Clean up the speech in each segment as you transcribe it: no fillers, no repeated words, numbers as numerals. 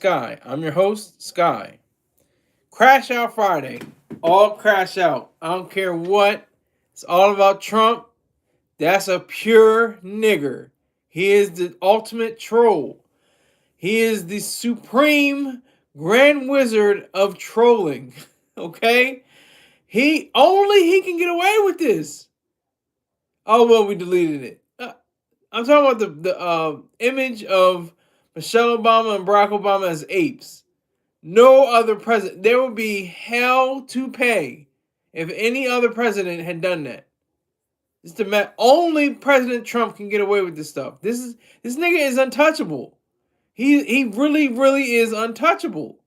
Sky. I'm your host, Sky. Crash Out Friday. All crash out. I don't care what. It's all about Trump. That's a pure nigger. He is the ultimate troll. He is the supreme grand wizard of trolling. Okay? He can get away with this. Oh well, we deleted it. I'm talking about the image of Michelle Obama and Barack Obama as apes. No other president. There would be hell to pay if any other president had done that. Only President Trump can get away with this stuff. This nigga is untouchable. He really is untouchable.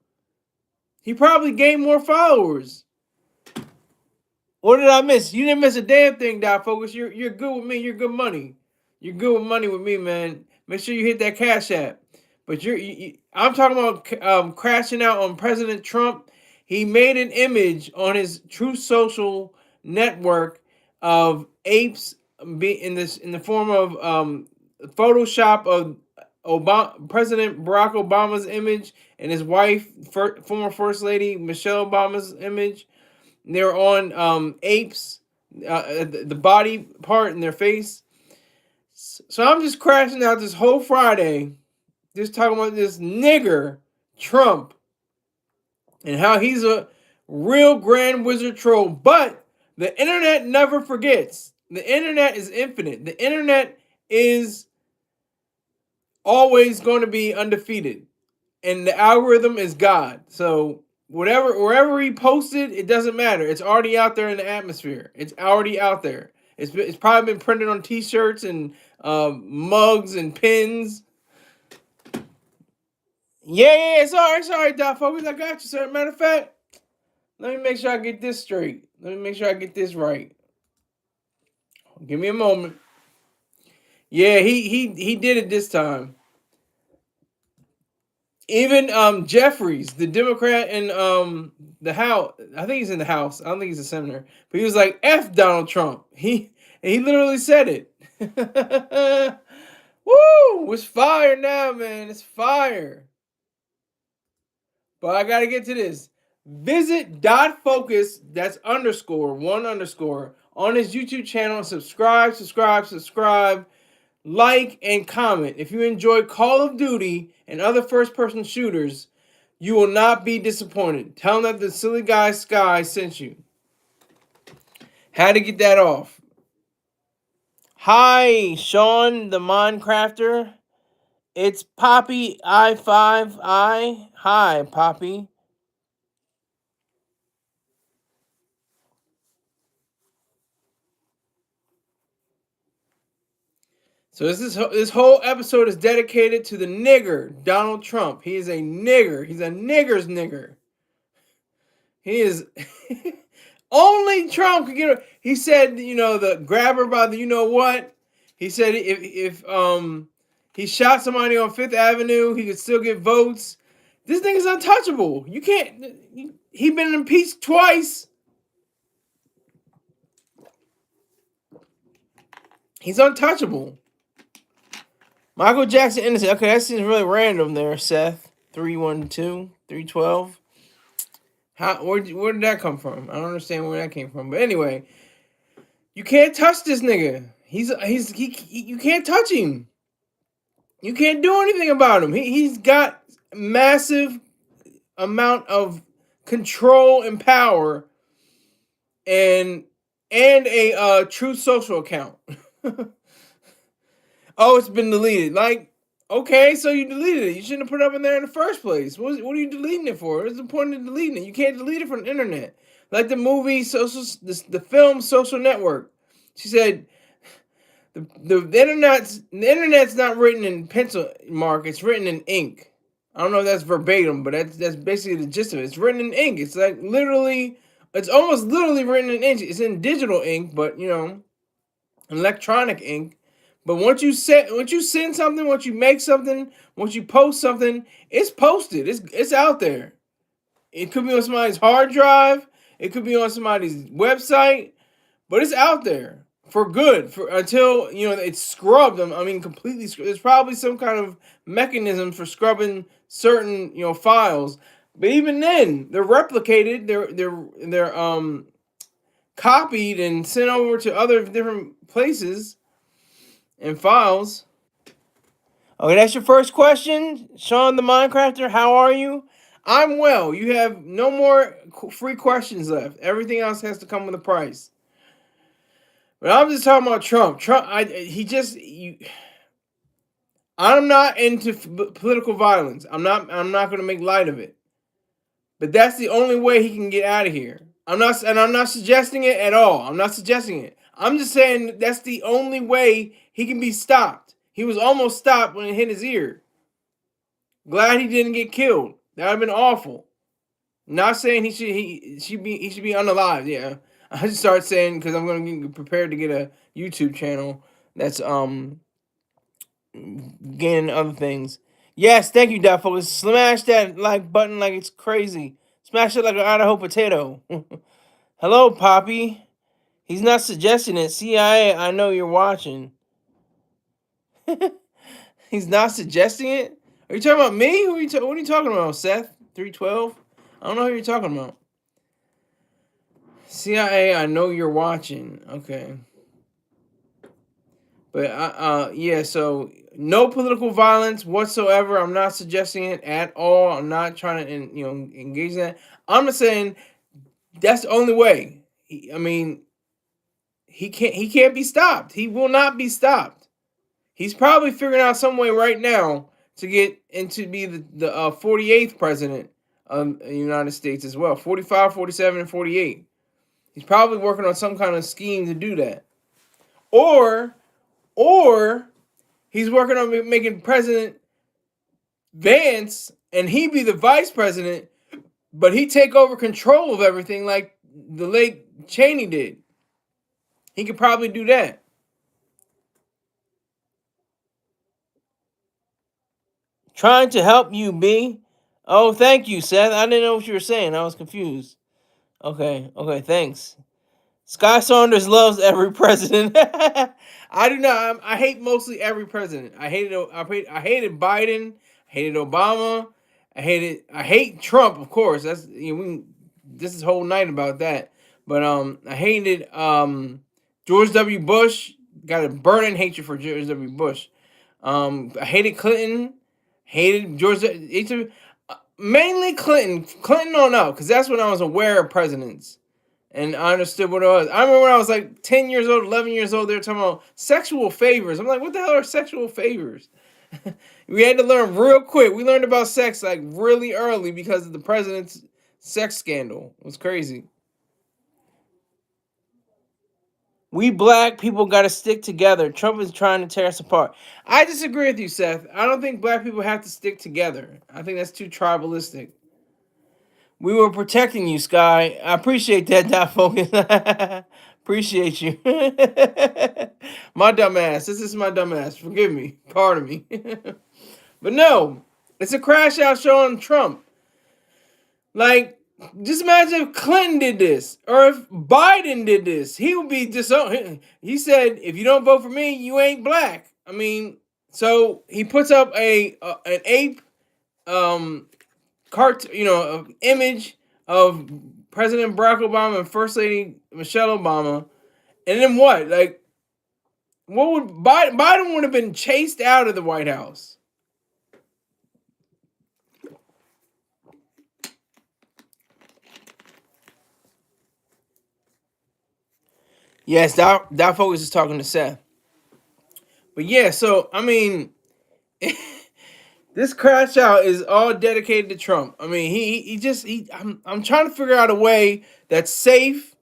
He probably gained more followers. What did I miss? You didn't miss a damn thing, Dot Focus. You're good with me. You're good money. You're good with money with me, man. Make sure you hit that Cash App. But I'm talking about crashing out on President Trump. He made an image on his Truth Social network of apes in the form of Photoshop of President Barack Obama's image and his wife, former First Lady Michelle Obama's image. They're on apes, the body part in their face. So I'm just crashing out this whole Friday, just talking about this nigger, Trump, and how he's a real grand wizard troll. But the internet never forgets. The internet is infinite. The internet is always going to be undefeated. And the algorithm is God. So wherever he posted, it doesn't matter. It's already out there in the atmosphere. It's already out there. It's probably been printed on T-shirts and mugs and pins. Yeah, sorry, Dot Focus. I got you, sir. Matter of fact, let me make sure I get this straight. Let me make sure I get this right. Give me a moment. Yeah, he did it this time. Even Jeffries, the Democrat in the House, I think he's in the House. I don't think he's a senator, but he was like, "F Donald Trump." He literally said it. Woo! It's fire now, man. It's fire. But I gotta get to this. Visit Dot Focus. That's _1_ on his YouTube channel. Subscribe. Like and comment. If you enjoy Call of Duty and other first-person shooters, you will not be disappointed. Tell them that the silly guy Sky sent you. Had to get that off. Hi, Sean the Minecrafter. It's Poppy I5I. Hi, Poppy. So this whole episode is dedicated to the nigger, Donald Trump. He is a nigger. He's a nigger's nigger. He is only Trump can get. He said, the grabber by the what. He said if he shot somebody on Fifth Avenue, he could still get votes. This thing is untouchable. You can't. He been impeached twice. He's untouchable. Michael Jackson innocent. Okay, that seems really random there, Seth. 312, 312. Where did that come from? I don't understand where that came from. But anyway, you can't touch this nigga. You can't touch him. You can't do anything about him. He's got massive amount of control and power, and a Truth Social account. Oh, it's been deleted. Like, okay, so you deleted it. You shouldn't have put it up in there in the first place. What are you deleting it for? What's the point of deleting it? You can't delete it from the internet. Like the movie the film Social Network. She said the internet's not written in pencil mark. It's written in ink. I don't know if that's verbatim, but that's basically the gist of it. It's written in ink. It's like literally, it's almost literally written in ink. It's in digital ink, but electronic ink. But once you send something, once you make something, once you post something, it's posted. It's out there. It could be on somebody's hard drive. It could be on somebody's website, but it's out there for good. Until it's scrubbed. I mean, completely scrubbed. There's probably some kind of mechanism for scrubbing certain files. But even then, they're replicated. They're copied and sent over to other different places and files. Okay, that's your first question, Sean the Minecrafter. How are you? I'm well. You have no more free questions left. Everything else has to come with a price. But I'm just talking about Trump. I'm not into political violence. I'm not going to make light of it. But that's the only way he can get out of here. I'm not suggesting it at all. I'm not suggesting it. I'm just saying that's the only way he can be stopped. He was almost stopped when it hit his ear. Glad he didn't get killed. That would have been awful. Not saying he should be unalive. Yeah, I just start saying because I'm going to get prepared to get a YouTube channel that's getting other things. Yes, thank you, Duffo. Smash that like button like it's crazy. Smash it like an Idaho potato. Hello, Poppy. He's not suggesting it. CIA, I know you're watching. He's not suggesting it? Are you talking about me? What are you talking about, Seth? 312? I don't know who you're talking about. CIA, I know you're watching. Okay. But yeah, so no political violence whatsoever. I'm not suggesting it at all. I'm not trying to engage in that. I'm just saying that's the only way. He can't be stopped. He will not be stopped. He's probably figuring out some way right now to get into be the 48th president of the United States as well. 45, 47, and 48. He's probably working on some kind of scheme to do that. Or he's working on making President Vance and he be the vice president, but he take over control of everything like the late Cheney did. He could probably do that. Trying to help you, B. Oh, thank you, Seth. I didn't know what you were saying. I was confused. Okay, thanks. Sky Saunders loves every president. I do not. I hate mostly every president. I hated Biden. I hated Obama. I hate Trump, of course. That's this is whole night about that. But I hated George W. Bush. Got a burning hatred for George W. Bush. I hated Clinton. Hated George. Mainly Clinton. Clinton on up, because that's when I was aware of presidents. And I understood what it was. I remember when I was like 10 years old, 11 years old, they were talking about sexual favors. I'm like, what the hell are sexual favors? We had to learn real quick. We learned about sex like really early because of the president's sex scandal. It was crazy. We black people got to stick together. Trump is trying to tear us apart. I disagree with you, Seth. I don't think black people have to stick together. I think that's too tribalistic. We were protecting you, Sky. I appreciate that, Dot Focus. Appreciate you. My dumbass. This is my dumbass. Forgive me. Pardon me. But no, it's a crash out show on Trump. Like, just imagine if Clinton did this or if Biden did this. He would be disowned. He said, if you don't vote for me, you ain't black. I mean, so he puts up an ape image of President Barack Obama and First Lady Michelle Obama, and then what? Like, what would Biden would have been chased out of the White House? Yes, that focus is talking to Seth. But yeah, so I mean, this crash out is all dedicated to Trump. I mean, I'm trying to figure out a way that's safe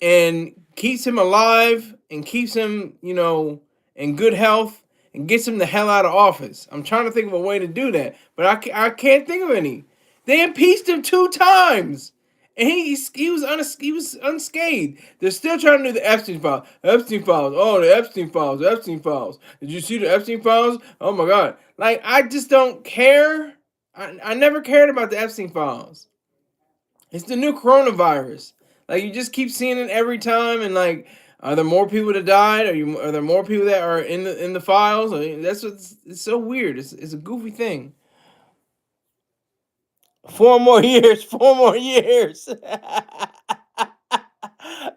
and keeps him alive and keeps him, in good health and gets him the hell out of office. I'm trying to think of a way to do that, but I can't think of any. They impeached him 2 times. And he was unscathed. They're still trying to do the Epstein files. Epstein files. Oh, the Epstein files. Epstein files. Did you see the Epstein files? Oh my God. Like, I just don't care. I never cared about the Epstein files. It's the new coronavirus. Like, you just keep seeing it every time, and like, are there more people that died? Are there more people that are in the files? I mean, it's so weird. It's a goofy thing. 4 more years. 4 more years.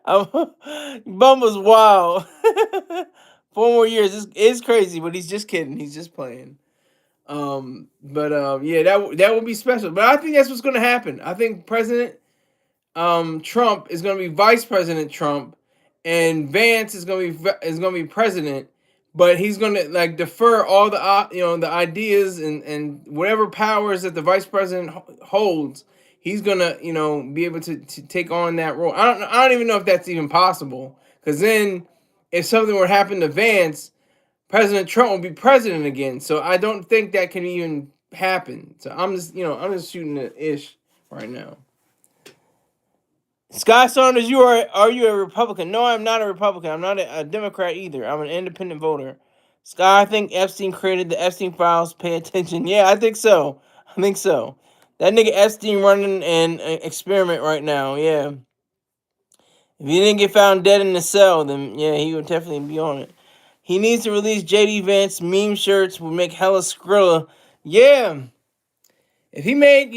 Bumba's wild. 4 more years. It's crazy, but he's just kidding. He's just playing. But yeah, that would be special. But I think that's what's going to happen. I think President Trump is going to be Vice President Trump, and Vance is going to be president. But he's going to like defer all the the ideas and whatever powers that the vice president holds. He's gonna be able to take on that role. I don't even know if that's even possible. Because then, if something were to happen to Vance, President Trump will be president again. So I don't think that can even happen. So I'm just shooting the ish right now. Scott Saunders, are you a Republican? No, I'm not a Republican. I'm not a Democrat either. I'm an independent voter. Scott, I think Epstein created the Epstein files. Pay attention. Yeah, I think so. I think so. That nigga Epstein running an experiment right now. Yeah. If he didn't get found dead in the cell, then yeah, he would definitely be on it. He needs to release JD Vance meme shirts. Would make hella Skrilla. Yeah. If he made,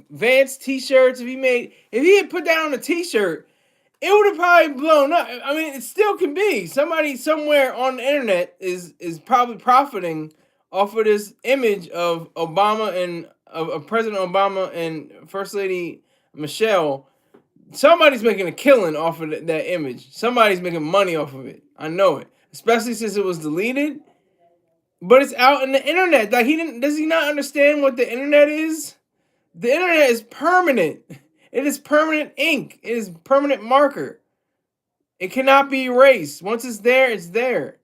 Vance t-shirts, if he had put that on a t-shirt, it would have probably blown up. I mean, it still can be. Somebody somewhere on the internet is probably profiting off of this image of Obama and of President Obama and First Lady Michelle. Somebody's making a killing off of that image. Somebody's making money off of it. I know it, especially since it was deleted. But it's out in the internet. Like does he not understand what the internet is? The internet is permanent. It is permanent ink. It is permanent marker. It cannot be erased. Once it's there, it's there.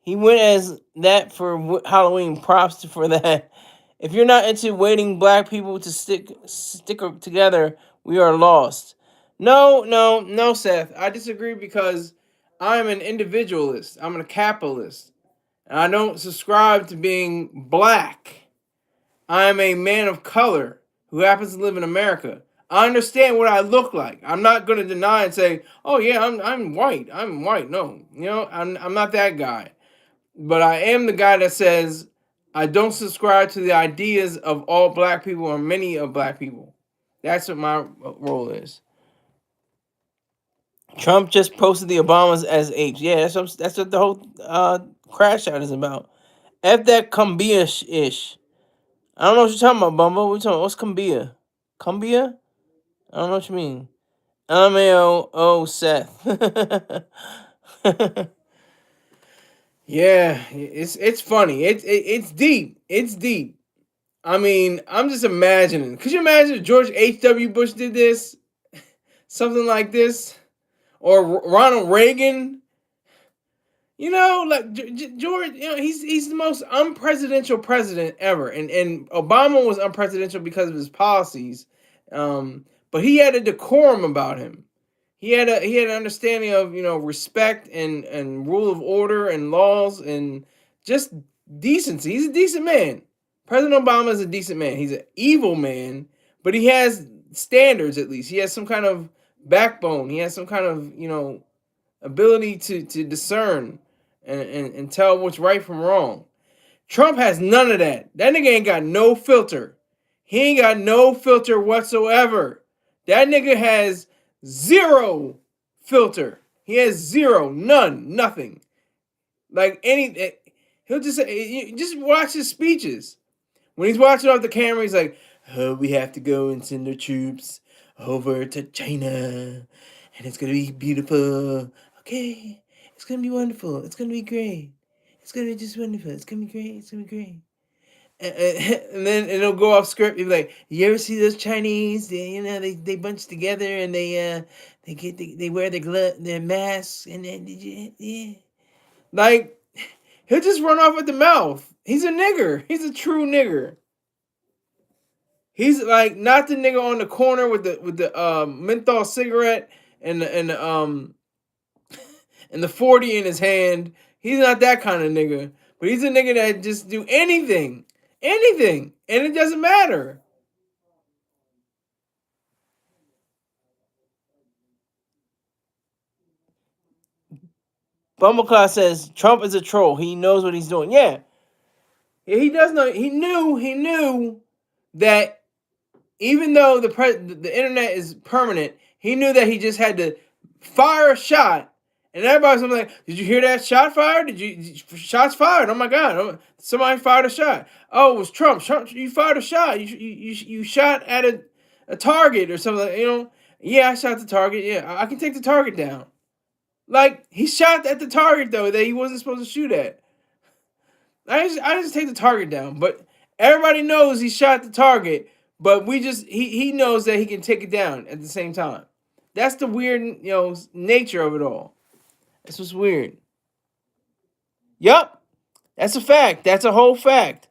He went as that for Halloween. Props for that. If you're not into waiting black people to stick together, we are lost. No, Seth. I disagree because I'm an individualist. I'm a capitalist. And I don't subscribe to being black. I'm a man of color who happens to live in America. I understand what I look like. I'm not going to deny and say, "Oh yeah, I'm white. I'm white." No, I'm not that guy. But I am the guy that says I don't subscribe to the ideas of all black people or many of black people. That's what my role is. Trump just posted the Obamas as apes. Yeah, that's what the whole crash out is about. F that Cumbia ish. I don't know what you're talking about, Bumbo. What you talking about? What's Cumbia? Cumbia? I don't know what you mean. LMAO Seth. Yeah, it's funny. It's deep. It's deep. I mean, I'm just imagining. Could you imagine if George H.W. Bush did this? Something like this? Or Ronald Reagan? Like George, he's the most unpresidential president ever. And Obama was unpresidential because of his policies. But he had a decorum about him. He had an understanding of respect and rule of order and laws and just decency. He's a decent man. President Obama is a decent man. He's an evil man, but he has standards at least. He has some kind of backbone. He has some kind of ability to discern and tell what's right from wrong. Trump has none of that. That nigga ain't got no filter. He ain't got no filter whatsoever. That nigga has zero filter. He has zero, none, nothing. Like he'll just watch his speeches. When he's watching off the camera, he's like, "Oh, we have to go and send our troops over to China, and it's gonna be beautiful. Okay, it's gonna be wonderful. It's gonna be great. It's gonna be just wonderful. It's gonna be great. It's gonna be great." And then it'll go off script. You'll be like, "You ever see those Chinese? They bunch together and they wear their masks and then yeah." Like he'll just run off at the mouth. He's a nigger. He's a true nigger. He's like not the nigga on the corner with the menthol cigarette and the 40 in his hand. He's not that kind of nigga. But he's a nigga that just do anything. Anything. And it doesn't matter. Bumbleclaw says Trump is a troll. He knows what he's doing. Yeah. He does know. He knew that even though the internet is permanent, he knew that he just had to fire a shot, and everybody's gonna be like, "Did you hear that shot fired? Shots fired? Oh my God! Somebody fired a shot. Oh, it was Trump. Trump, you fired a shot. You shot at a target or something. You know? Yeah, I shot the target. Yeah, I can take the target down. Like he shot at the target though that he wasn't supposed to shoot at. I just take the target down, but everybody knows he shot the target. But he knows that he can take it down at the same time. That's the weird nature of it all. That's what's weird. Yup, that's a fact. That's a whole fact.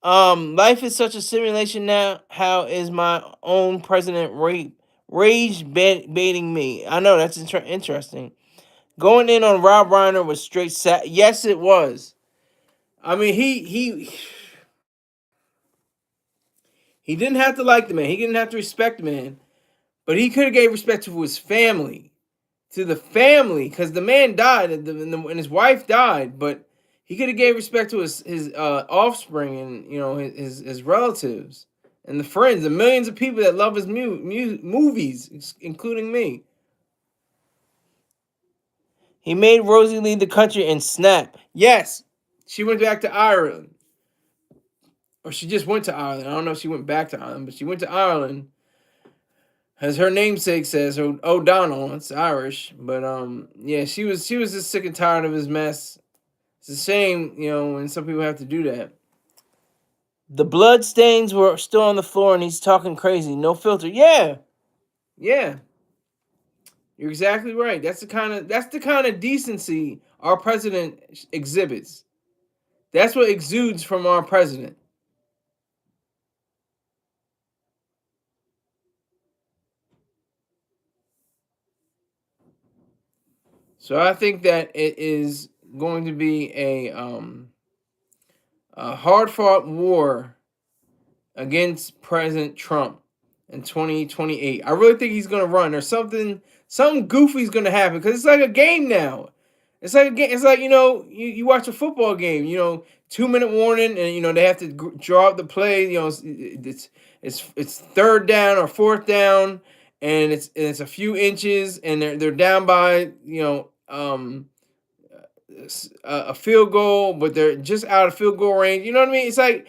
Life is such a simulation now. How is my own president baiting me? I know that's interesting. Going in on Rob Reiner was straight sad. Yes, it was. I mean, he didn't have to like the man. He didn't have to respect the man, but he could have gave respect to his family, because the man died and his wife died. But he could have gave respect to his offspring and his relatives and the friends, the millions of people that love his movies, including me. He made Rosie leave the country and snap. Yes, she went back to Ireland. Or she just went to Ireland. I don't know if she went back to Ireland, but she went to Ireland. As her namesake says, O'Donnell, it's Irish. But yeah, she was just sick and tired of his mess. It's a shame, when some people have to do that. The blood stains were still on the floor and he's talking crazy. No filter. Yeah. Yeah. You're exactly right. That's the kind of decency our president exhibits. That's what exudes from our president. So I think that it is going to be a hard fought war against President Trump in 2028. I really think he's gonna run. There's something goofy is gonna happen because it's like a game now. It's like a game. It's like you watch a football game. 2-minute warning, and they have to draw up the play. It's third down or fourth down, and it's a few inches, and they're down by a field goal, but they're just out of field goal range. You know what I mean? It's like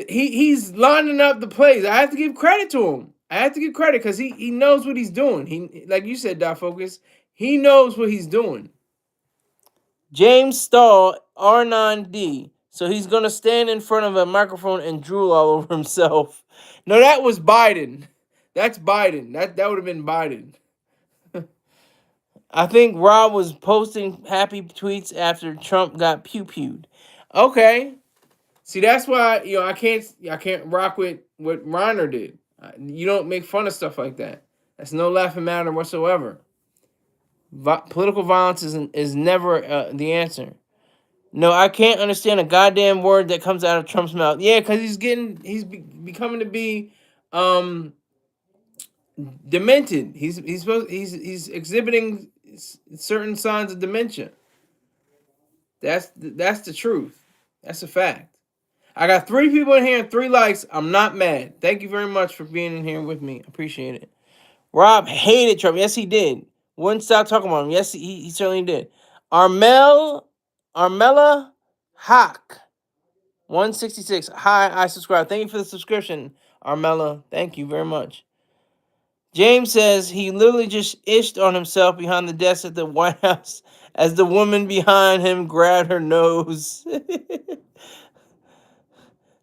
he's lining up the plays. I have to give credit to him. I have to give credit because he knows what he's doing. He, like you said, Dot Focus, he knows what he's doing. James Stahl, R9D. So he's gonna stand in front of a microphone and drool all over himself. No, that was Biden. That's Biden. That would have been Biden. I think Rob was posting happy tweets after Trump got pew-pewed. Okay. See, that's why I can't rock with what Reiner did. You don't make fun of stuff like that. That's no laughing matter whatsoever. Political violence is never the answer. No, I can't understand a goddamn word that comes out of Trump's mouth. Yeah, because he's becoming to be demented. He's exhibiting certain signs of dementia. That's the truth. That's a fact. I got 3 people in here and 3 likes. I'm not mad. Thank you very much for being in here with me. Appreciate it. Rob hated Trump. Yes, he did. Wouldn't stop talking about him. Yes, he certainly did. Armella Hawk 166. Hi, I subscribe. Thank you for the subscription, Armella. Thank you very much. James says he literally just ished on himself behind the desk at the White House as the woman behind him grabbed her nose.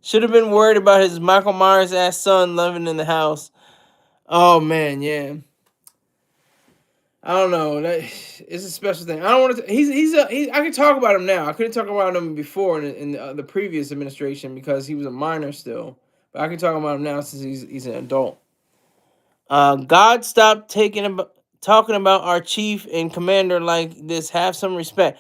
Should have been worried about his Michael Myers ass son living in the house. Oh man, yeah. I don't know. It's a special thing. I don't want to. I can talk about him now. I couldn't talk about him before in the previous administration because he was a minor still. But I can talk about him now since he's an adult. God, stop talking about our chief and commander like this. Have some respect.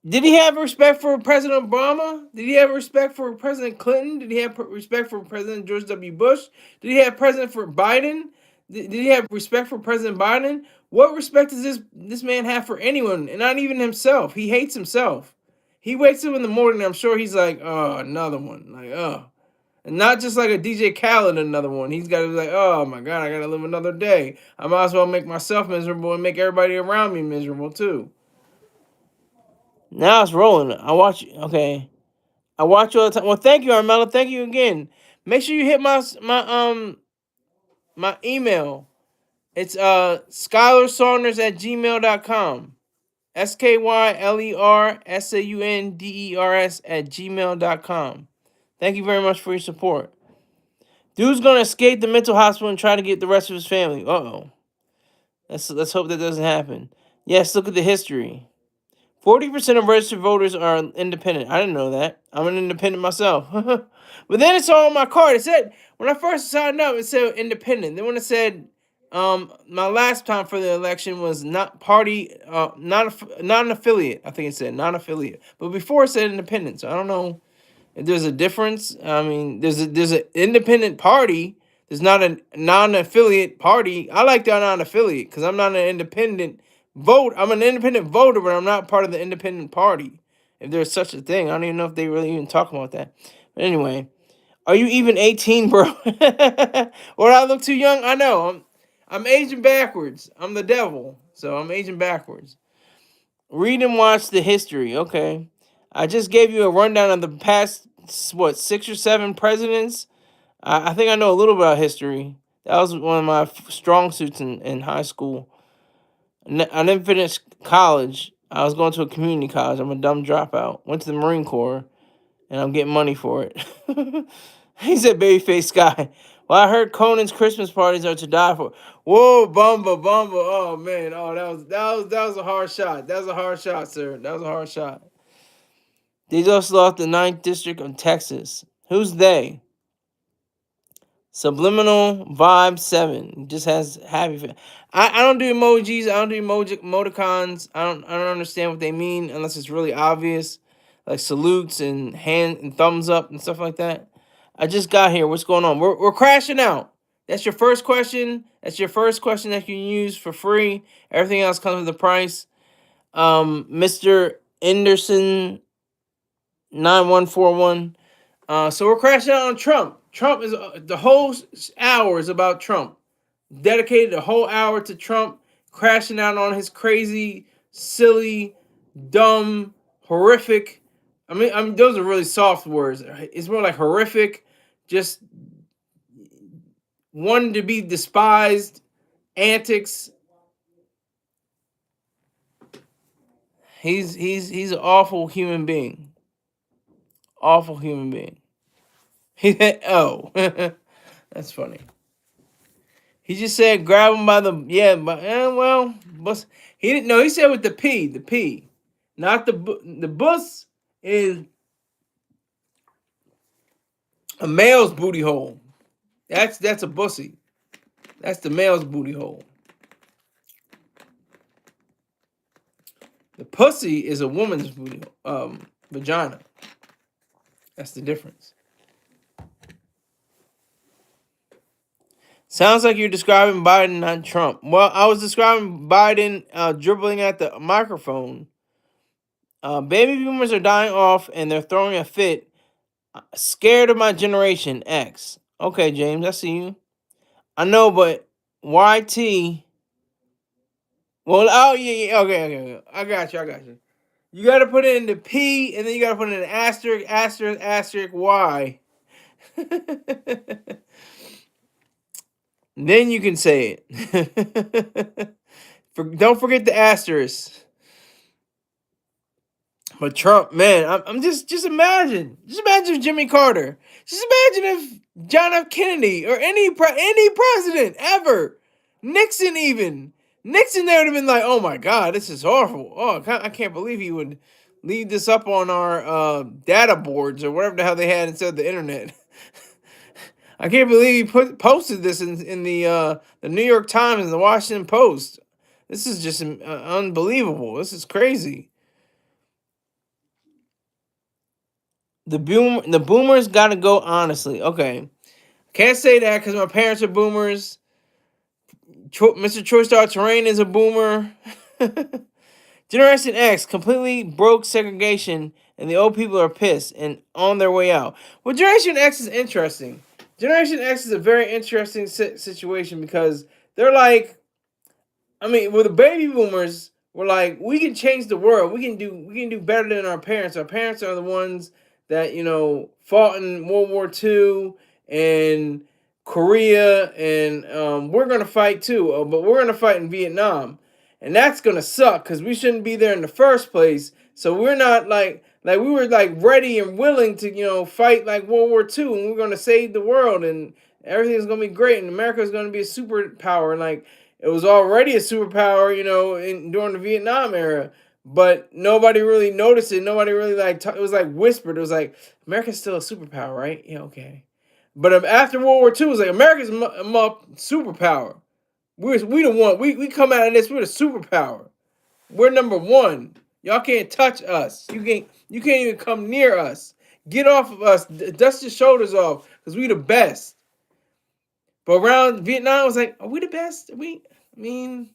Did he have respect for President Obama? Did he have respect for President Clinton? Did he have respect for President George W. Bush? Did he have respect for Biden? Did he have respect for President Biden? What respect does this man have for anyone, and not even himself? He hates himself. He wakes up in the morning, I'm sure he's like, oh, another one. Like, oh. And not just like a DJ Khaled, another one. He's got to be like, oh my God, I got to live another day. I might as well make myself miserable and make everybody around me miserable too. Now it's rolling. I watch, okay. I watch you all the time. Well, thank you, Armella. Thank you again. Make sure you hit my email. It's SkylerSaunders@gmail.com. SkylerSaunders@gmail.com. Thank you very much for your support. Dude's gonna escape the mental hospital and try to get the rest of his family. Uh-oh. Let's hope that doesn't happen. Yes, look at the history. 40% of registered voters are independent. I didn't know that. I'm an independent myself. But then it's all on my card. It said, when I first signed up, it said independent. Then when it said, my last time for the election was not party, not an affiliate. I think it said non-affiliate. But before it said independent. So I don't know if there's a difference. I mean, there's an independent party. There's not a non-affiliate party. I like that non-affiliate because I'm not an independent vote. I'm an independent voter, but I'm not part of the independent party. If there's such a thing, I don't even know if they really even talk about that. But anyway, are you even 18, bro? Or I look too young? I know. I'm aging backwards. I'm the devil, so I'm aging backwards. Read and watch the history. Okay, I just gave you a rundown of the past 6 or 7 presidents. I think I know a little about history. That was one of my strong suits in high school. I didn't finish college. I was going to a community college. I'm a dumb dropout. Went to the Marine Corps, and I'm getting money for it. He said, "Babyface guy." Well, I heard Conan's Christmas parties are to die for. Whoa, Bumba. Oh man. Oh, that was a hard shot. That was a hard shot, sir. That was a hard shot. They just lost the 9th district of Texas. Who's they? Subliminal Vibe 7 just has happy. I don't do emojis. I don't do emoticons. I don't understand what they mean unless it's really obvious, like salutes and hand and thumbs up and stuff like that. I just got here. What's going on? We're crashing out. That's your first question. That's your first question that you can use for free. Everything else comes with a price. Mr. Anderson 9141. So we're crashing out on Trump. Trump is the whole hour is about Trump. Dedicated the whole hour to Trump, crashing out on his crazy, silly, dumb, horrific. I mean, those are really soft words. It's more like horrific, just one to be despised antics. He's an awful human being. Awful human being. Oh, that's funny. He just said grab him by the bus. He didn't know. He said with the P, not the bus is a male's booty hole. That's a bussy. That's the male's booty hole. The pussy is a woman's booty vagina. That's the difference. Sounds like you're describing Biden, not Trump. Well, I was describing Biden dribbling at the microphone. Baby boomers are dying off and they're throwing a fit. Scared of my generation X. Okay, James, I see you. I know, but YT. Well, oh yeah, okay. I got you. You got to put it in the P, and then you got to put it in asterisk Y. Then you can say it. Don't forget the asterisk. But Trump, man, I'm just imagine if Jimmy Carter, just imagine if John F. Kennedy or any president ever, Nixon even. Nixon, they would have been like, oh my God, this is horrible. Oh, I can't believe he would leave this up on our data boards or whatever the hell they had instead of the internet. I can't believe he posted this in the New York Times and the Washington Post. This is just unbelievable. This is crazy. The boomers got to go honestly. Okay. Can't say that because my parents are boomers. Mr. Troy Star Terrain is a boomer. Generation X completely broke segregation and the old people are pissed and on their way out. Well, Generation X is interesting. Generation X is a very interesting situation because they're like, I mean, with the baby boomers, we're like, we can change the world. We can do better than our parents. Our parents are the ones that fought in World War II and Korea, and we're gonna fight too. But we're gonna fight in Vietnam, and that's gonna suck because we shouldn't be there in the first place. So we're not like we were like ready and willing to fight like World War II, and we're gonna save the world, and everything's gonna be great, and America's gonna be a superpower, and like it was already a superpower, during the Vietnam era, but nobody really noticed it. Nobody really it was like whispered. It was like America's still a superpower, right? Yeah, okay. But after World War II, it was like America's superpower. We the one. We come out of this. We're the superpower. We're number one. Y'all can't touch us. You can't even come near us. Get off of us. Dust your shoulders off, because we the best. But around Vietnam, I was like, are we the best? I mean,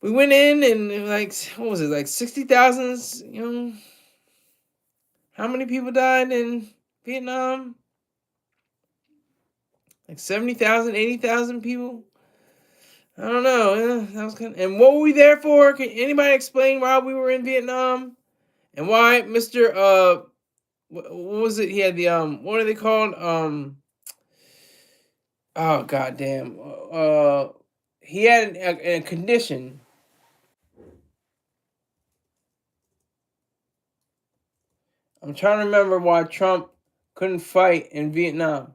we went in and like, what was it, like 60,000? How many people died in Vietnam? Like 70,000, 80,000 people? I don't know. Yeah, that was kind of, and what were we there for? Can anybody explain why we were in Vietnam? And why Mr. what was it? He had the what are they called? Oh goddamn. He had a condition. I'm trying to remember why Trump couldn't fight in Vietnam.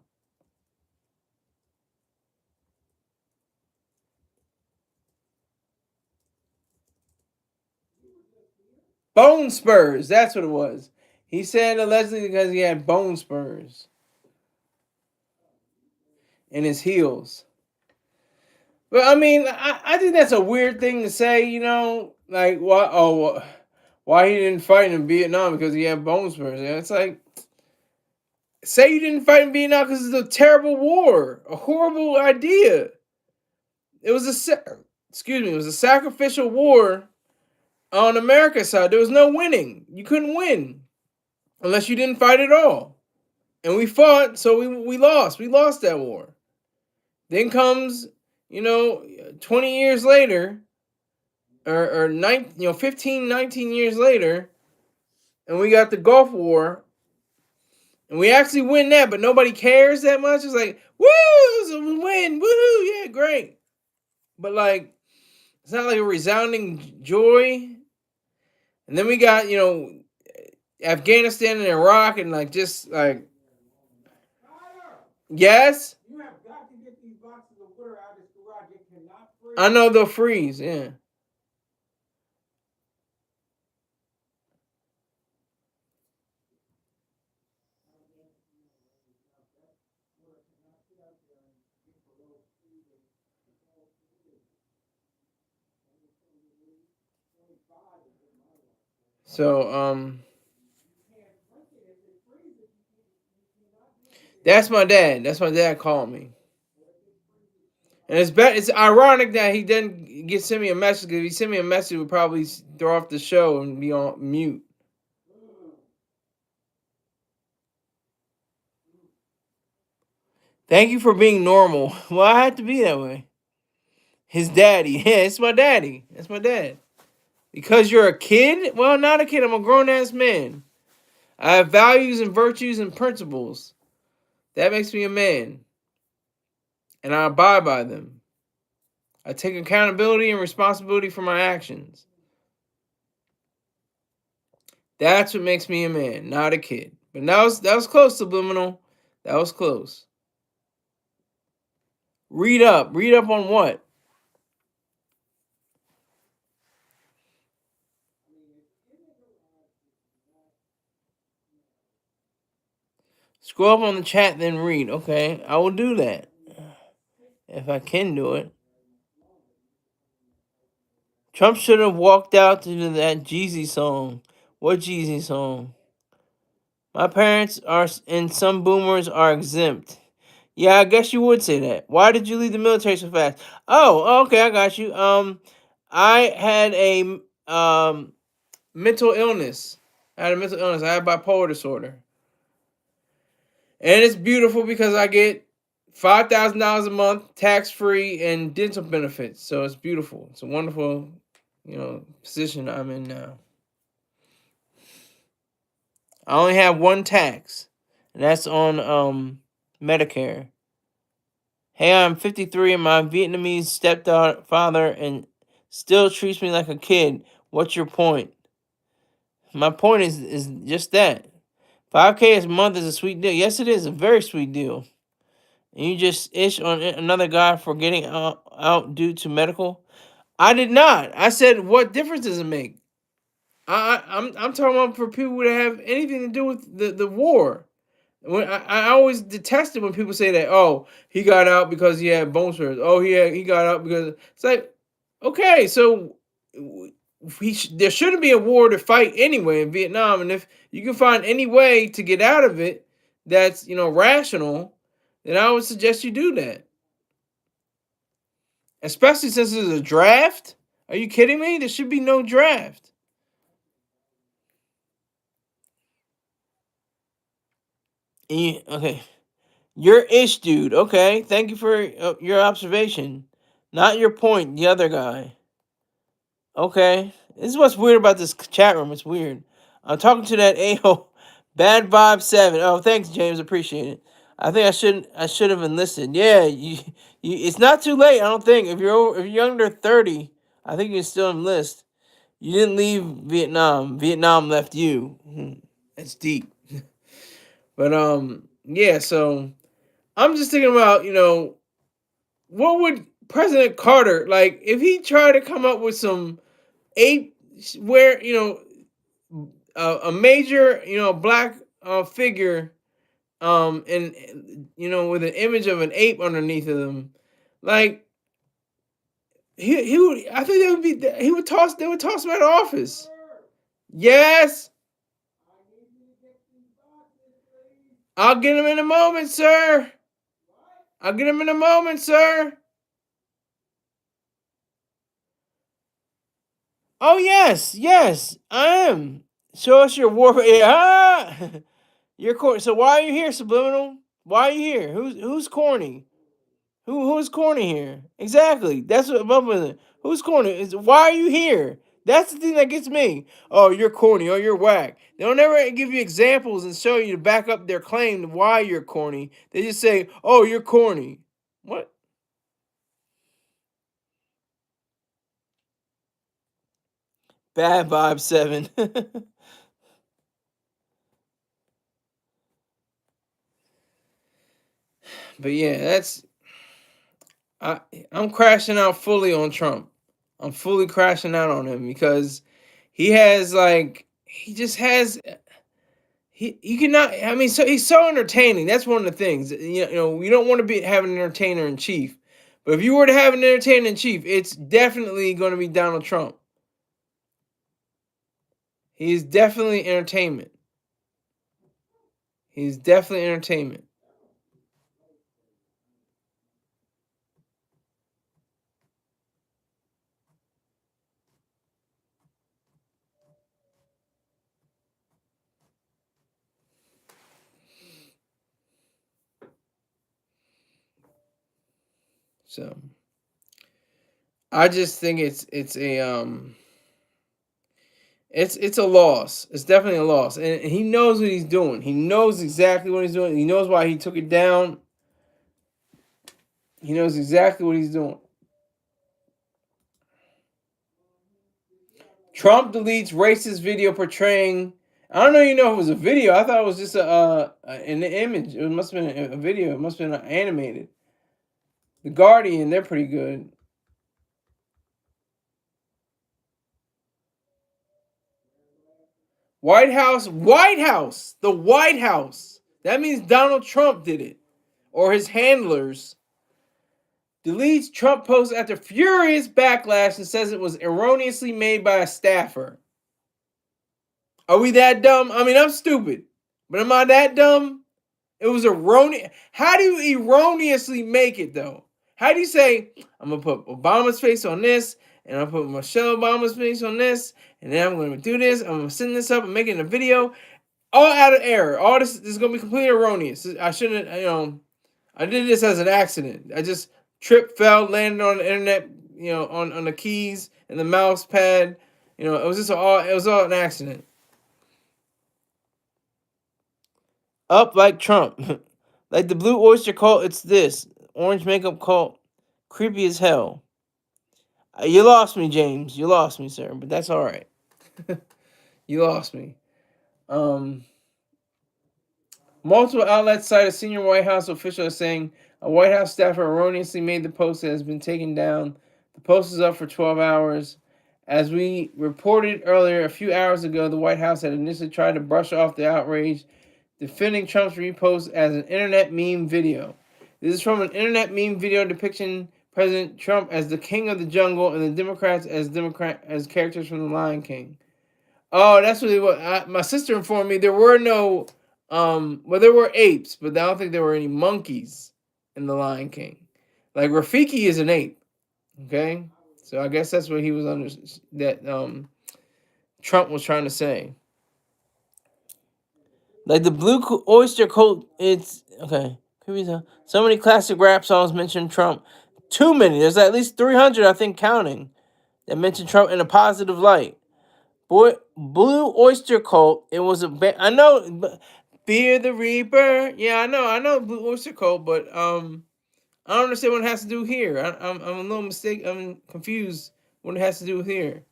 Bone spurs. That's what it was. He said allegedly because he had bone spurs in his heels. But I mean, I think that's a weird thing to say. Like why? Oh, why he didn't fight in Vietnam because he had bone spurs? It's like, say you didn't fight in Vietnam because it's a terrible war, a horrible idea. It was excuse me. It was a sacrificial war on America's side. There was no winning. You couldn't win unless you didn't fight at all. And we fought, so we lost. We lost that war. Then comes, 20 years later, or 15, 19 years later, and we got the Gulf War, and we actually win that, but nobody cares that much. It's like, woo, it's a win, woohoo, yeah, great. But like, it's not like a resounding joy. And then we got, Afghanistan and Iraq, and like just like, yes, I know they'll freeze. Yeah. So that's my dad. That's my dad calling me. And it's ironic that he didn't send me a message, because if he sent me a message, would probably throw off the show and be on mute. Thank you for being normal. Well, I had to be that way. His daddy. Yeah, it's my daddy. That's my dad. Because you're a kid? Well, not a kid. I'm a grown ass man. I have values and virtues and principles. That makes me a man. And I abide by them. I take accountability and responsibility for my actions. That's what makes me a man, not a kid. But that was close, Subliminal. That was close. Read up. Read up on what? Scroll up on the chat, then read. Okay, I will do that. If I can do it. Trump should have walked out to that Jeezy song. What Jeezy song? My parents are, and some boomers are exempt. Yeah, I guess you would say that. Why did you leave the military so fast? Oh, okay, I got you. I had a mental illness. I had a mental illness. I had bipolar disorder. And it's beautiful because I get $5,000 a month tax free and dental benefits. So it's beautiful. It's a wonderful, position I'm in now. I only have one tax, and that's on Medicare. Hey, I'm 53 and my Vietnamese stepfather and still treats me like a kid. What's your point? My point is just that. 5K a month is a sweet deal. Yes, it is a very sweet deal. And you just ish on another guy for getting out due to medical. I did not. I said, what difference does it make? I'm talking about for people that have anything to do with the war. When I always detested when people say that, oh, he got out because he had bone spurs. Oh, he got out because it's like, okay, so there shouldn't be a war to fight anyway in Vietnam, and if you can find any way to get out of it that's rational, then I would suggest you do that. Especially since there's a draft. Are you kidding me? There should be no draft. Okay. You're ish, dude. Okay. Thank you for your observation. Not your point, the other guy. Okay. This is what's weird about this chat room. It's weird. I'm talking to that AO Bad Vibe 7. Oh, thanks, James. Appreciate it. I think I should have enlisted. Yeah, it's not too late, I don't think. If you're under 30, I think you can still enlist. You didn't leave Vietnam. Vietnam left you. That's deep. But yeah, so I'm just thinking about, what would President Carter, like, if he tried to come up with some ape where, a major, black figure, and with an image of an ape underneath of them, like, he would, I think they would toss him out of office. Yes. I'll get him in a moment, sir. I'll get him in a moment, sir. Oh yes, yes, I am. Show us your war. Yeah, you're corny. So why are you here, Subliminal? Why are you here? Who's corny? Who's corny here? Exactly. That's what Bubba. Who's corny? Why are you here? That's the thing that gets me. Oh, you're corny. Oh, you're whack. They don't ever give you examples and show you to back up their claim to why you're corny. They just say, "Oh, you're corny." What? Bad vibe 7. But yeah, I'm crashing out fully on Trump. I'm fully crashing out on him because he just has he you cannot, I mean, so he's so entertaining. That's one of the things. You don't want to have an entertainer in chief. But if you were to have an entertainer in chief, it's definitely going to be Donald Trump. He's definitely entertainment. He's definitely entertainment. So I just think it's a loss. It's definitely a loss. And he knows what he's doing. He knows exactly what he's doing. He knows why he took it down. He knows exactly what he's doing. Trump deletes racist video portraying. I don't know. If it was a video. I thought it was just an image. It must have been a video. It must have been animated. The Guardian, they're pretty good. White House, the White House. That means Donald Trump did it, or his handlers. Deletes Trump post after furious backlash and says it was erroneously made by a staffer. Are we that dumb? I mean, I'm stupid, but am I that dumb? It was erroneous. How do you erroneously make it though? How do you say I'm gonna put Obama's face on this and I'll put Michelle Obama's face on this, and then I'm going to do this. I'm going to send this up and make it a video. All out of error. All this is going to be completely erroneous. I shouldn't, I did this as an accident. I just tripped, fell, landed on the internet, on the keys and the mouse pad. It was all an accident. Up like Trump. Like the Blue Oyster Cult, it's this. Orange Makeup Cult, creepy as hell. You lost me, James. You lost me, sir, but that's all right. You lost me. Multiple outlets cite a senior White House official as saying a White House staffer erroneously made the post that has been taken down. The post is up for 12 hours. As we reported earlier, a few hours ago, the White House had initially tried to brush off the outrage, defending Trump's repost as an internet meme video. This is from an internet meme video depiction President Trump as the king of the jungle and the Democrats as characters from The Lion King. Oh, that's really what my sister informed me. There were no, there were apes, but I don't think there were any monkeys in The Lion King. Like Rafiki is an ape, okay? So I guess that's what he was Trump was trying to say. Like the Blue Oyster Cult, it's okay. So many classic rap songs mention Trump. Too many. There's at least 300, I think, counting, that mention Trump in a positive light. Boy, Blue Oyster Cult. It was I know, Fear the Reaper. Yeah, I know Blue Oyster Cult, but I don't understand what it has to do here. I'm a little mistake. I'm confused what it has to do with here.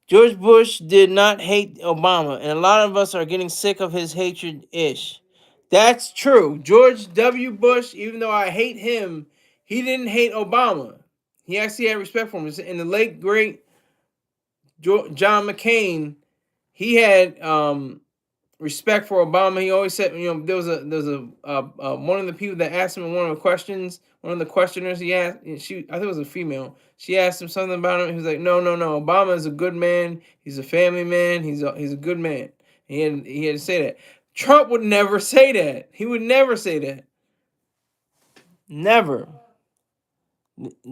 George Bush did not hate Obama, and a lot of us are getting sick of his hatred-ish. That's true. George W. Bush, even though I hate him, he didn't hate Obama. He actually had respect for him. And the late, great John McCain, he had respect for Obama. He always said, there was one of the people that asked him one of the questions, one of the questioners he asked, I think it was a female. She asked him something about him. He was like, no. Obama is a good man. He's a family man. He's a good man. He had to say that. Trump would never say that. He would never say that. Never.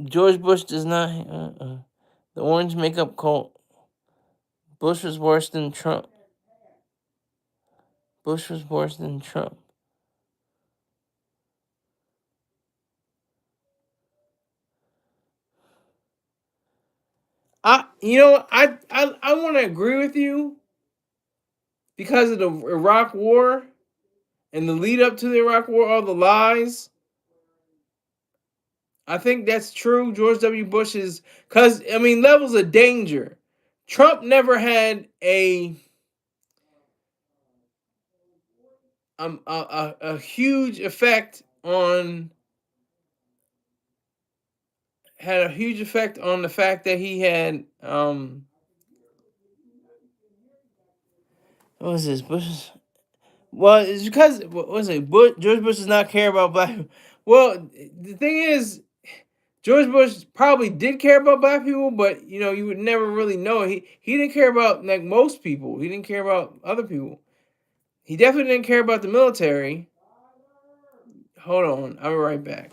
George Bush does not. The Orange Makeup Cult. Bush was worse than Trump. Bush was worse than Trump. I want to agree with you because of the Iraq War and the lead up to the Iraq War, all the lies. I think that's true. George W. Bush is, because levels of danger. Trump never had a huge effect on the fact that he had what was this Bush? Well, it's because what was it? George Bush does not care about black people. Well, the thing is, George Bush probably did care about black people, but you would never really know. He didn't care about like most people. He didn't care about other people. He definitely didn't care about the military. Hold on, I'll be right back.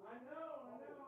I know.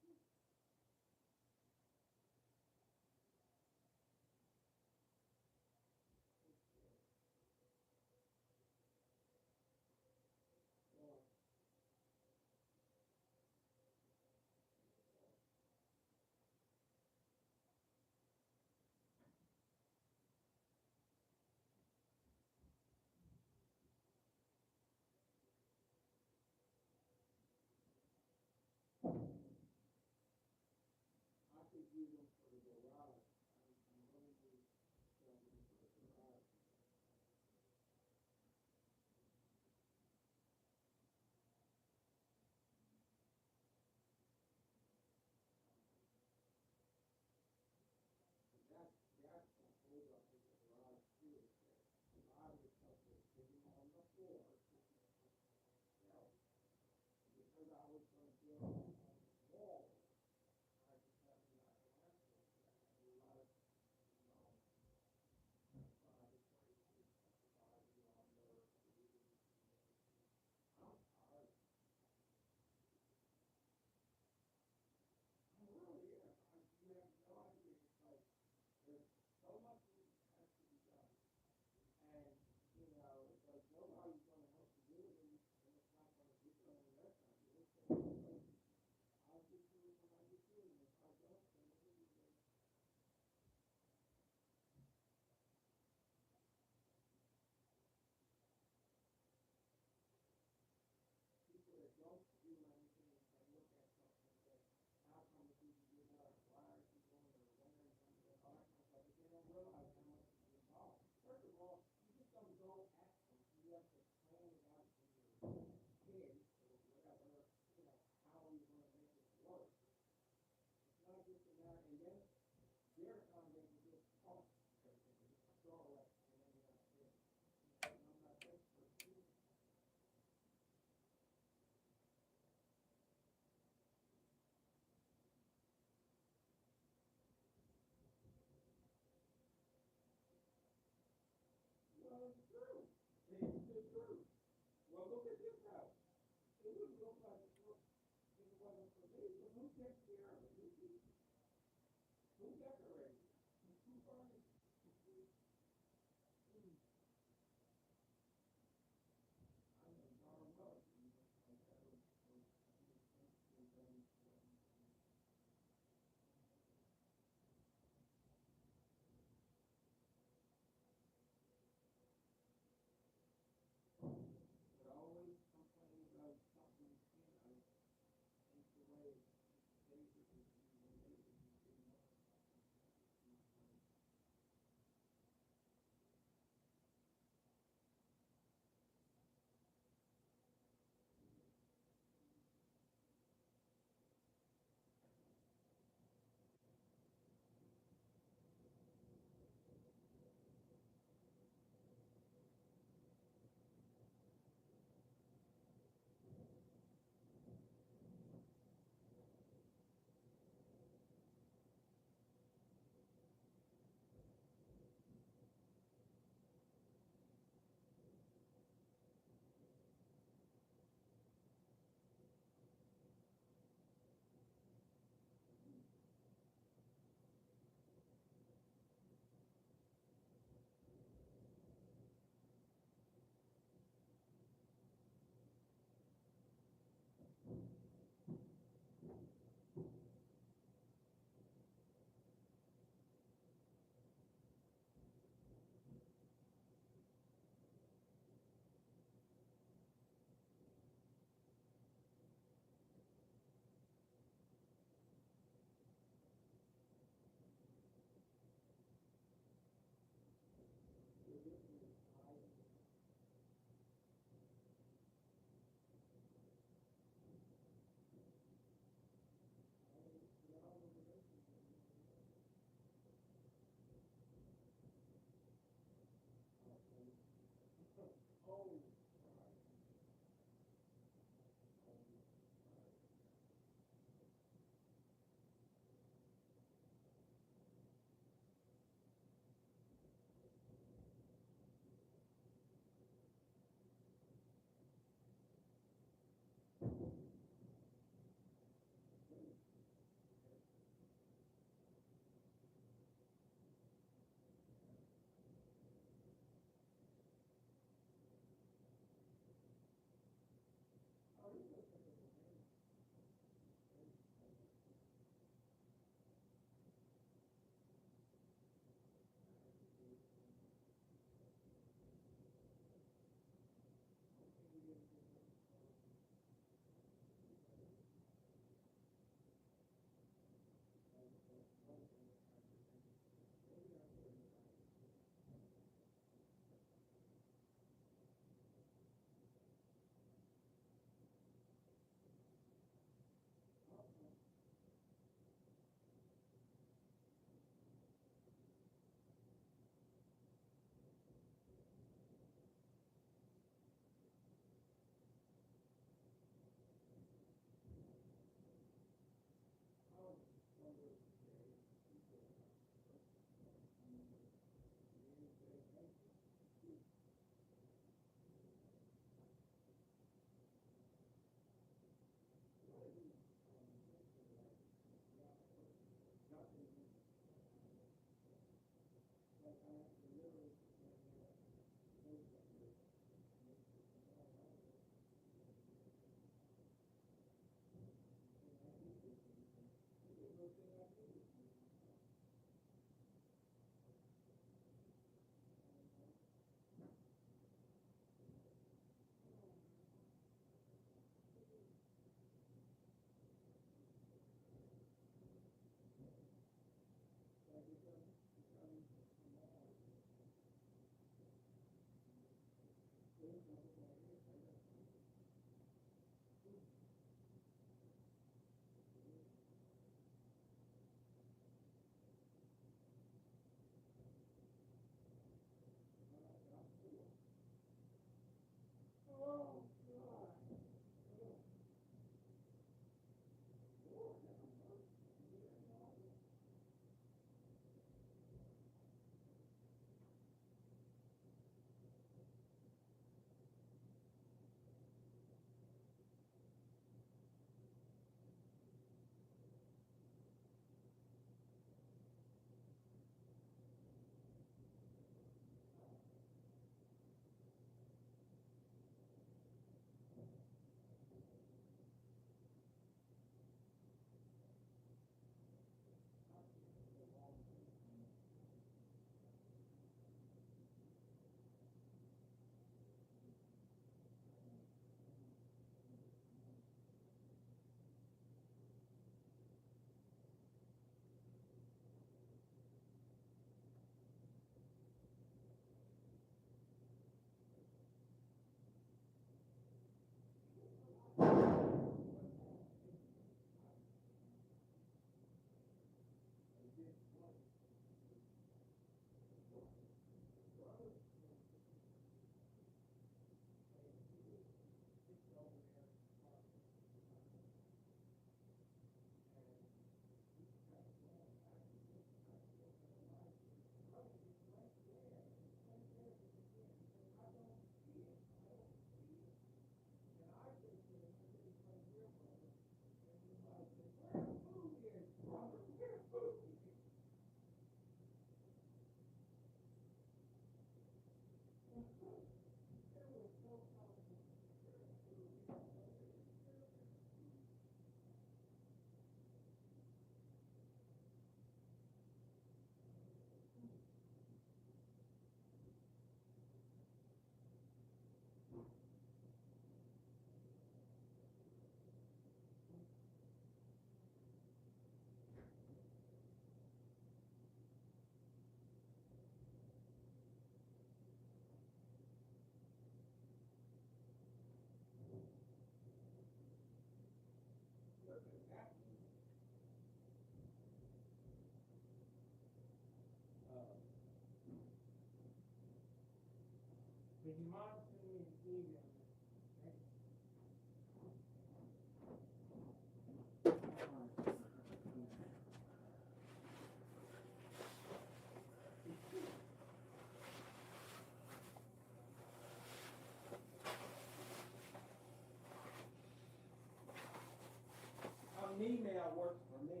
Email works for me.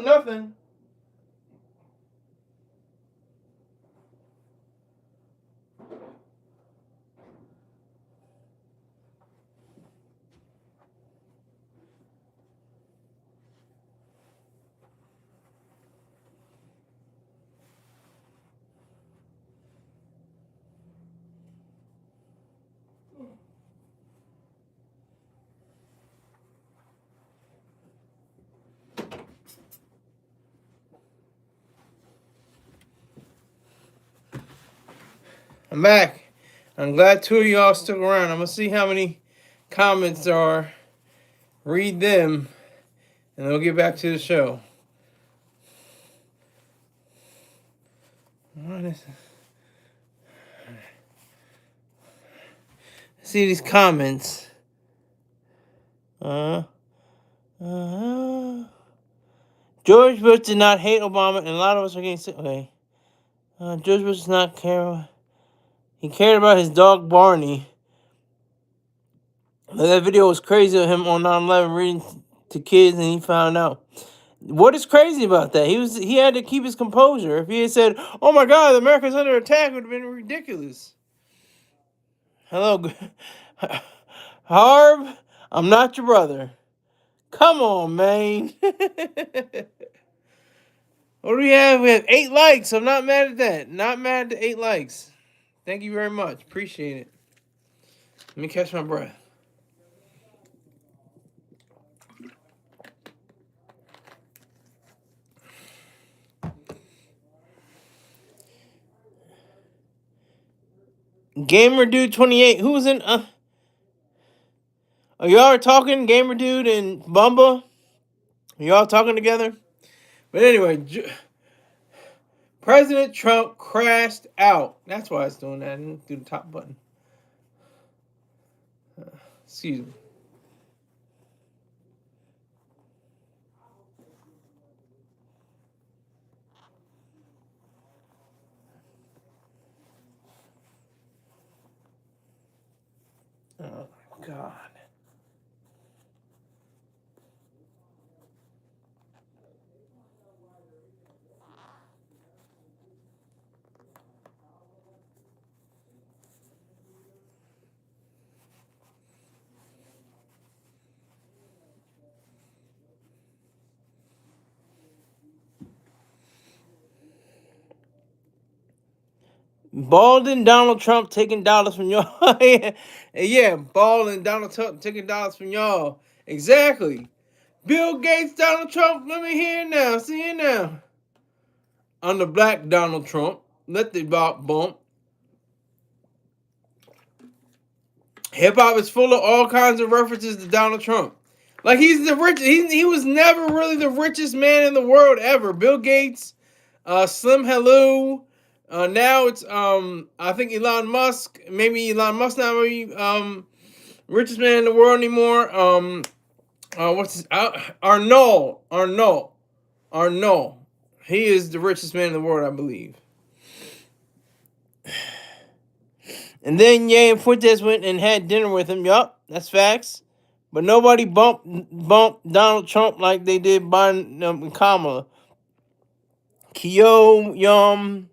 Nothing. I'm back. I'm glad two of y'all stuck around. I'm gonna see how many comments there are. Read them, and then we'll get back to the show. See these comments. George Bush did not hate Obama, and a lot of us are getting sick. Okay. George Bush does not care. He cared about his dog Barney. That video was crazy of him on 9/11 reading to kids, and he found out. What is crazy about that? He had to keep his composure. If he had said, "Oh my God, America's under attack," it would have been ridiculous. Hello, Harv. I'm not your brother. Come on, man. What do we have? We have 8 likes. I'm not mad at that. Not mad at the 8 likes. Thank you very much. Appreciate it. Let me catch my breath. Gamer Dude 28. Who's in? Are y'all talking? Gamer Dude and Bumba. Are y'all talking together? But anyway, President Trump crashed out. That's why it's doing that. I didn't do the top button. Excuse me. Oh my God. Bald and Donald Trump taking dollars from y'all. Yeah, Bald and Donald Trump taking dollars from y'all. Exactly. Bill Gates, Donald Trump, let me hear it now. See it now. On the black Donald Trump. Let the bump. Hip hop is full of all kinds of references to Donald Trump. Like he's the rich. He was never really the richest man in the world ever. Bill Gates, Slim Hello. Now it's I think Elon Musk. Maybe Elon Musk not maybe richest man in the world anymore. What's his Arnold. He is the richest man in the world, I believe. And then Ye and Fuentes went and had dinner with him. Yup, that's facts. But nobody bumped Donald Trump like they did Biden and Kamala. Kyo Yum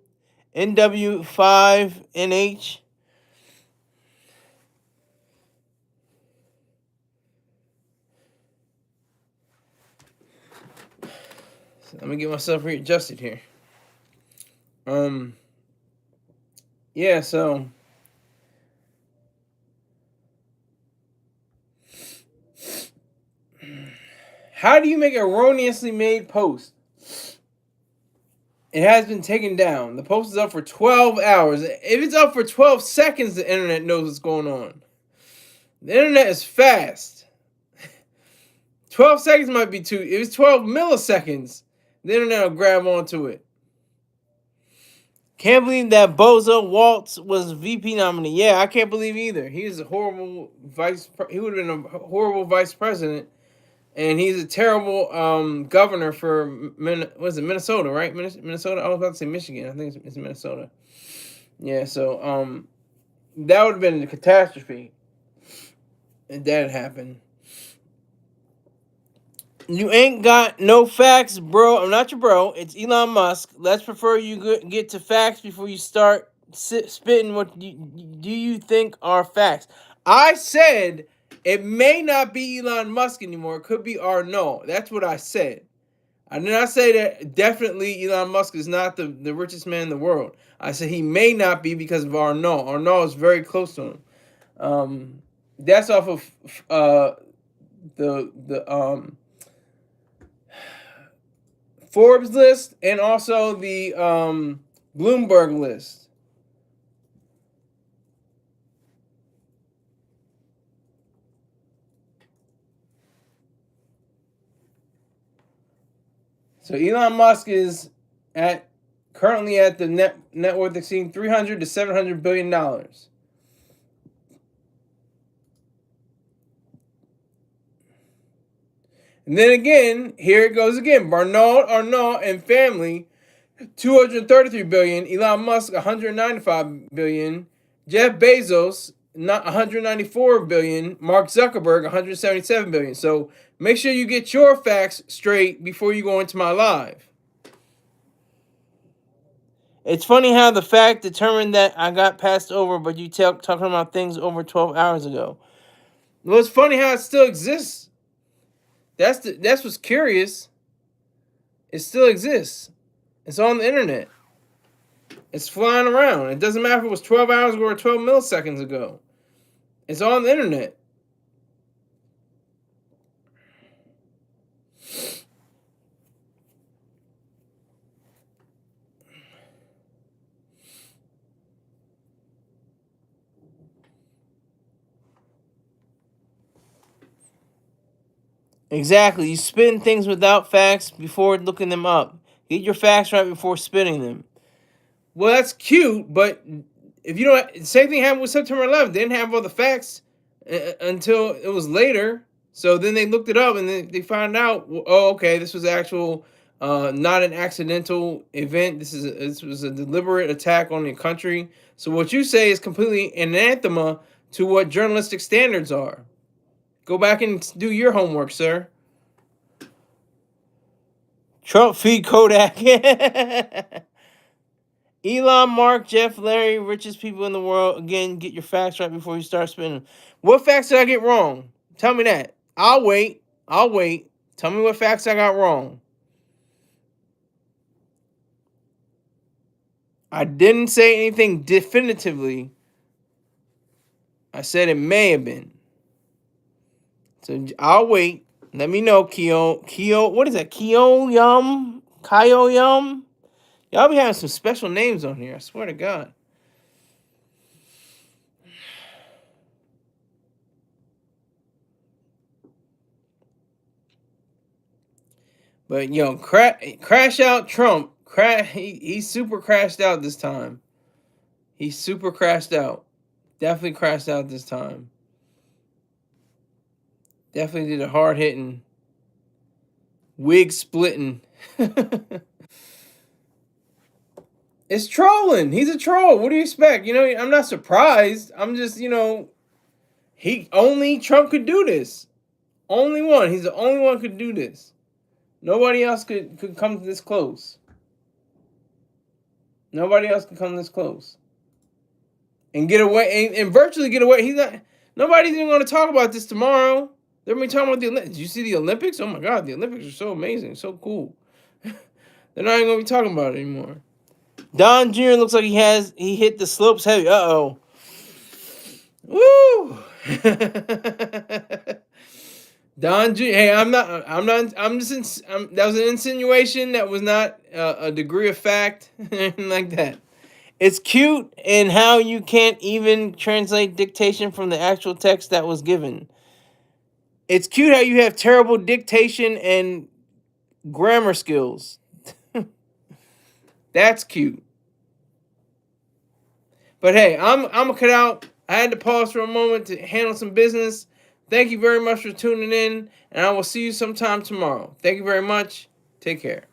NW5NH. So let me get myself readjusted here. Yeah, so how do you make an erroneously made post? It has been taken down. The post is up for 12 hours. If it's up for 12 seconds, the internet knows what's going on. The internet is fast. 12 seconds might be too. If it's 12 milliseconds, the internet will grab onto it. Can't believe that Bozo Waltz was VP nominee. Yeah, I can't believe either. He was a horrible he would have been a horrible vice president. And he's a terrible governor for Minnesota, right? Minnesota. I was about to say Michigan. I think it's Minnesota. Yeah, so that would have been a catastrophe if that had happened. You ain't got no facts, bro. I'm not your bro. It's Elon Musk. Let's prefer you get to facts before you start spitting what do you think are facts. I said it may not be Elon Musk anymore. It could be Arnault. That's what I said. I did not say that definitely Elon Musk is not the richest man in the world. I said he may not be because of Arnault. Arnault is very close to him. That's off of the Forbes list and also the Bloomberg list. So Elon Musk is currently at the net worth exceeding $300 to $700 billion. And then again, here it goes again. Bernard Arnault and family, $233 billion. Elon Musk, $195 billion. Jeff Bezos, $194 billion. Mark Zuckerberg, $177 billion. So make sure you get your facts straight before you go into my live. It's funny how the fact determined that I got passed over, but you talking about things over 12 hours ago. Well, it's funny how it still exists. That's what's curious. It still exists. It's on the internet. It's flying around. It doesn't matter if it was 12 hours ago or 12 milliseconds ago. It's on the internet. Exactly. You spin things without facts before looking them up. Get your facts right before spinning them. Well, that's cute, but if you don't, same thing happened with September 11th. They didn't have all the facts until it was later. So then they looked it up and they found out. Oh, okay, this was actual, not an accidental event. This was a deliberate attack on the country. So what you say is completely anathema to what journalistic standards are. Go back and do your homework, sir. Trump feed Kodak. Elon, Mark, Jeff, Larry, richest people in the world. Again, get your facts right before you start spinning. What facts did I get wrong? Tell me that. I'll wait. Tell me what facts I got wrong. I didn't say anything definitively. I said it may have been. So I'll wait. Let me know, Kyo. What is that? Kyo Yum? Y'all be having some special names on here. I swear to God. But crash out Trump. He's super crashed out this time. He's super crashed out. Definitely crashed out this time. Definitely did a hard hitting, wig splitting. It's trolling. He's a troll. What do you expect? I'm not surprised. I'm just, only Trump could do this. Only one. He's the only one could do this. Nobody else could come this close. Nobody else can come this close. And get away and virtually get away. Nobody's even going to talk about this tomorrow. They're going to be talking about the Olympics. Did you see the Olympics? Oh my God, the Olympics are so amazing, so cool. They're not even going to be talking about it anymore. Don Jr. looks like he hit the slopes heavy. Uh-oh. Woo! Don Jr. Hey, that was an insinuation. That was not a degree of fact. Anything like that. It's cute in how you can't even translate dictation from the actual text that was given. It's cute how you have terrible dictation and grammar skills. That's cute. But hey, I'm gonna cut out. I had to pause for a moment to handle some business. Thank you very much for tuning in, and I will see you sometime tomorrow. Thank you very much. Take care.